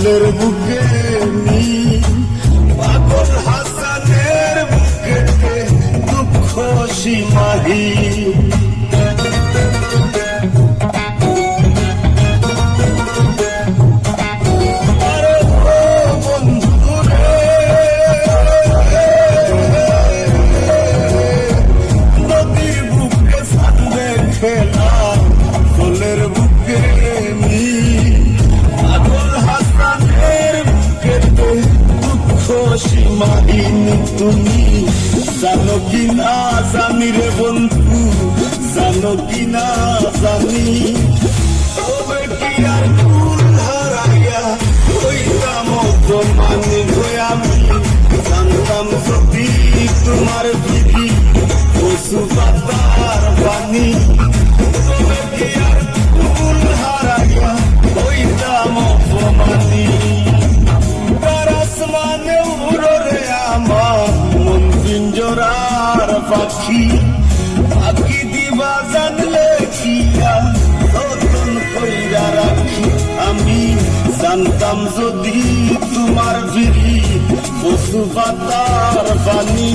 ফুলের বুকে পাগল হাসানের বুকে দুঃখ সীমাহীন। ফুলের বুকে পাগল হাসানের বুকে দুঃখ সীমাহীন। তুমি জানো কিনা জানি রে বন্ধু, জানো কিনা জানি, তবে কি আর ফুল হারাইয়া হইতাম অপমানি হয়ে আমি। জানতাম যদি তোমার বিধি পশু পাতার পানি, তবে কি আর ফুল হারাইয়া হইতাম অপমানি। তার আসমানে উড়রে আমার মন পিঞ্জরার পাখি, পাখি দিবা জানলে কিয়া যতন কইরা রাখি আমি। জানতাম যদি তোমার বিধি পশু পাতার পানি।